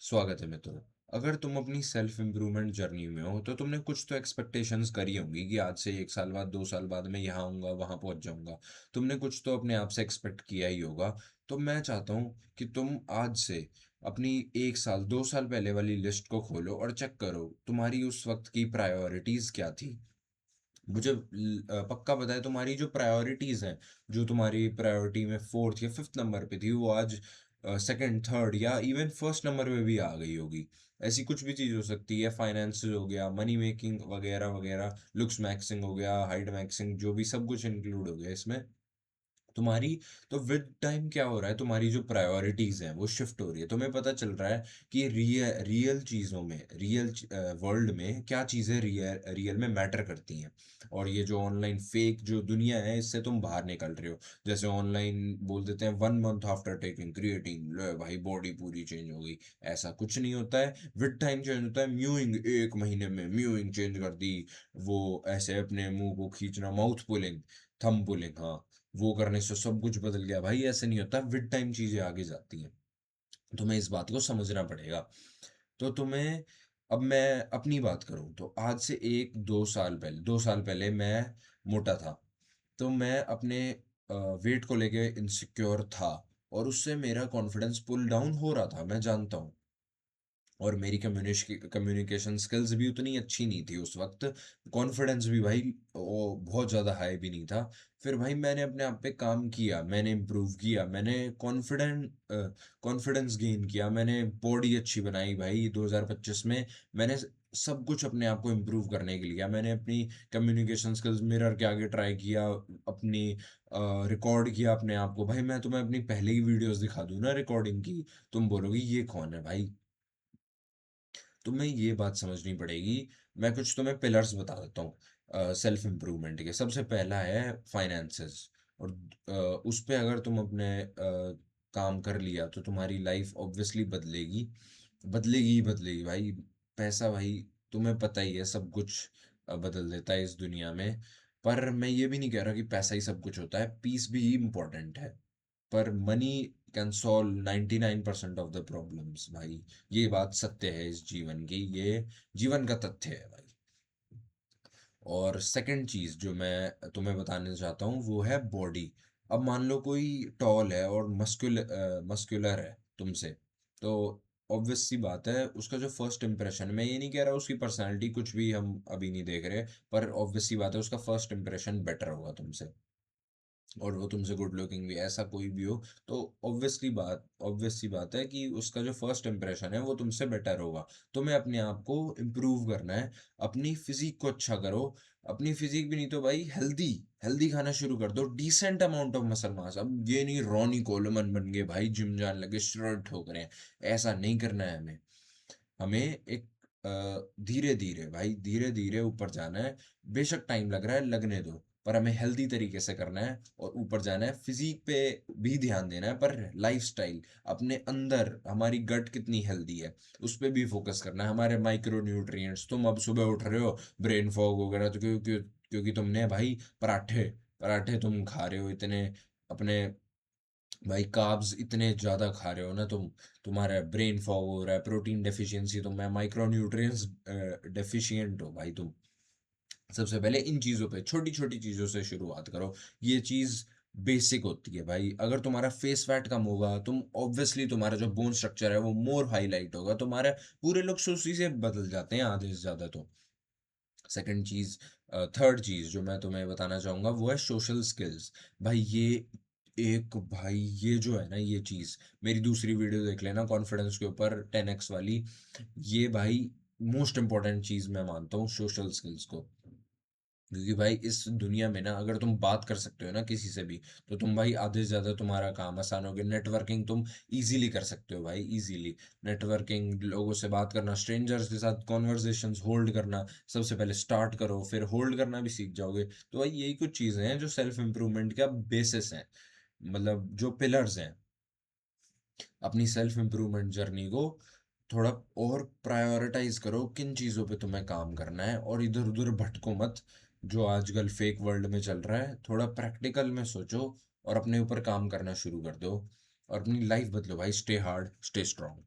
स्वागत है मित्रों। अगर तुम अपनी सेल्फ इम्प्रूवमेंट जर्नी में हो तो तुमने कुछ तो एक्सपेक्टेशंस करी होंगी कि आज से 1 साल बाद 2 साल बाद मैं यहाँ आऊँगा वहाँ पहुँच जाऊँगा। तुमने कुछ तो अपने आप से एक्सपेक्ट किया ही होगा। तो मैं चाहता हूँ कि तुम आज से अपनी 1 साल 2 साल पहले वाली लिस्ट को खोलो और चेक करो तुम्हारी उस वक्त की प्रायोरिटीज क्या थी। मुझे पक्का पता है तुम्हारी जो प्रायोरिटीज हैं, जो तुम्हारी प्रायोरिटी में फोर्थ या फिफ्थ नंबर पे थी, वो आज सेकंड थर्ड या इवन फर्स्ट नंबर पे भी आ गई होगी। ऐसी कुछ भी चीज़ हो सकती है, फाइनेंस हो गया, मनी मेकिंग वगैरह वगैरह, लुक्स मैक्सिंग हो गया, हाइट मैक्सिंग, जो भी सब कुछ इंक्लूड हो गया इसमें तुम्हारी। तो विद टाइम क्या हो रहा है, तुम्हारी जो प्रायोरिटीज हैं वो शिफ्ट हो रही है। तुम्हें पता चल रहा है कि रियल चीजों में, रियल वर्ल्ड में क्या चीजें रियल रियल में मैटर करती हैं। और ये जो ऑनलाइन फेक जो दुनिया है, इससे तुम बाहर निकल रहे हो। जैसे ऑनलाइन बोल देते हैं 1 मंथ आफ्टर टेकिंग क्रिएटिन, लो भाई बॉडी पूरी चेंज हो गई। ऐसा कुछ नहीं होता है, विद टाइम चेंज होता है। म्यूइंग 1 महीने में म्यूइंग चेंज कर दी। वो ऐसे अपने मुंह को खींचना, माउथ पुलिंग, थंब पुलिंग, हाँ, वो करने से सब कुछ बदल गया। भाई ऐसे नहीं होता, विद टाइम चीजें आगे जाती हैं। तुम्हें इस बात को समझना पड़ेगा। तो तुम्हें, अब मैं अपनी बात करूं तो आज से 2 साल पहले मैं मोटा था। तो मैं अपने वेट को लेके इनसिक्योर था, और उससे मेरा कॉन्फिडेंस पुल डाउन हो रहा था, मैं जानता हूँ। और मेरी कम्युनिकेशन स्किल्स भी उतनी अच्छी नहीं थी उस वक्त। कॉन्फिडेंस भी भाई वो बहुत ज़्यादा हाई भी नहीं था। फिर भाई मैंने अपने आप पे काम किया, मैंने इम्प्रूव किया, मैंने कॉन्फिडेंस गेन किया, मैंने बॉडी अच्छी बनाई भाई 2025 में। मैंने सब कुछ अपने आप को इम्प्रूव करने के लिए किया। मैंने अपनी कम्युनिकेशन स्किल्स मिरर के आगे ट्राई किया, अपनी रिकॉर्ड किया अपने आप को। भाई मैं तुम्हें अपनी पहले की वीडियोस दिखा दूँ ना रिकॉर्डिंग की, तुम बोलोगी ये कौन है भाई। तुम्हें ये बात समझनी पड़ेगी। मैं कुछ तुम्हें पिलर्स बता देता हूँ सेल्फ इम्प्रूवमेंट के। सबसे पहला है फाइनेंसेस। और उस पे अगर तुम अपने काम कर लिया तो तुम्हारी लाइफ ऑब्वियसली बदलेगी, बदलेगी ही बदलेगी भाई। पैसा भाई, तुम्हें पता ही है, सब कुछ बदल देता है इस दुनिया में। पर मैं ये भी नहीं कह रहा कि पैसा ही सब कुछ होता है, पीस भी इम्पोर्टेंट है। पर money can solve 99% of the problems भाई। ये बात सत्य है इस जीवन की, ये जीवन का तथ्य है भाई। और सेकंड चीज जो मैं तुम्हें बताने चाहता हूँ वो है बॉडी। अब मान लो कोई टॉल है और मस्कुलर है तुमसे, तो ऑब्वियस सी बात है उसका जो फर्स्ट इंप्रेशन, मैं ये नहीं कह रहा उसकी पर्सनालिटी कुछ भी हम अभी नहीं देख रहे, पर ऑब्वियस सी बात है उसका फर्स्ट इंप्रेशन बेटर होगा तुमसे। और वो तुमसे गुड लुकिंग भी, ऐसा कोई भी हो, तो ऑब्वियस सी बात है कि उसका जो फर्स्ट इंप्रेशन है वो तुमसे बेटर होगा। तुम्हें अपने आप को इम्प्रूव करना है, अपनी फिजिक को अच्छा करो। अपनी फिजिक भी नहीं तो भाई हेल्दी, हेल्दी खाना शुरू कर दो, decent amount of muscle mass. अब ये नहीं रॉनी कोलमन बन गए भाई, जिम जाने लगे, स्ट्रेट ठोक रहे हैं। ऐसा नहीं करना है हमें। हमें एक धीरे धीरे भाई, धीरे धीरे ऊपर जाना है। बेशक टाइम लग रहा है, लगने दो, पर हमें हेल्दी तरीके से करना है और ऊपर जाना है। फिजिक पे भी ध्यान देना है, पर लाइफस्टाइल, अपने अंदर हमारी गट कितनी हेल्दी है उस पे भी फोकस करना है। हमारे माइक्रो न्यूट्रिएंट्स, तुम अब सुबह उठ रहे हो ब्रेन फॉग वगैरह, तो क्योंकि तुमने भाई पराठे पराठे तुम खा रहे हो इतने, अपने भाई कार्ब्स इतने ज्यादा खा रहे हो ना तुम, तुम्हारा ब्रेन फॉग हो रहा है, प्रोटीन डेफिशिएंसी, तुम, मैं माइक्रो न्यूट्रिएंट्स डेफिशिएंट हो भाई तुम। सबसे पहले इन चीजों पे, छोटी छोटी चीजों से शुरुआत करो। ये चीज बेसिक होती है भाई। अगर तुम्हारा फेस फैट कम होगा, तुम ऑब्वियसली तुम्हारा जो बोन स्ट्रक्चर है वो मोर हाईलाइट होगा, तुम्हारे पूरे लुक्स उसी से बदल जाते हैं आधे से ज्यादा। तो सेकंड चीज, थर्ड चीज जो मैं तुम्हें बताना चाहूंगा वो है सोशल स्किल्स। भाई ये एक, भाई ये जो है ना, ये चीज, मेरी दूसरी वीडियो देख लेना कॉन्फिडेंस के ऊपर 10x वाली। ये भाई मोस्ट इंपॉर्टेंट चीज मैं मानता हूँ सोशल स्किल्स को। क्योंकि भाई इस दुनिया में ना, अगर तुम बात कर सकते हो ना किसी से भी, तो तुम भाई आधे से ज्यादा तुम्हारा काम आसान हो गया। नेटवर्किंग तुम इजीली कर सकते हो भाई, इजीली। नेटवर्किंग, लोगों से बात करना, स्ट्रेंजर्स के साथ कॉन्वर्जेशंस होल्ड करना, सबसे पहले स्टार्ट करो, फिर होल्ड करना भी सीख जाओगे। तो भाई यही कुछ चीजें हैं जो सेल्फ इंप्रूवमेंट का बेसिस हैं, मतलब जो पिलर्स हैं। अपनी सेल्फ इंप्रूवमेंट जर्नी को थोड़ा और प्रायोरिटाइज करो, किन चीज़ों पे तुम्हें काम करना है, और इधर उधर भटको मत जो आजकल फेक वर्ल्ड में चल रहा है। थोड़ा प्रैक्टिकल में सोचो और अपने ऊपर काम करना शुरू कर दो, और अपनी लाइफ बदलो भाई। Stay hard, stay strong.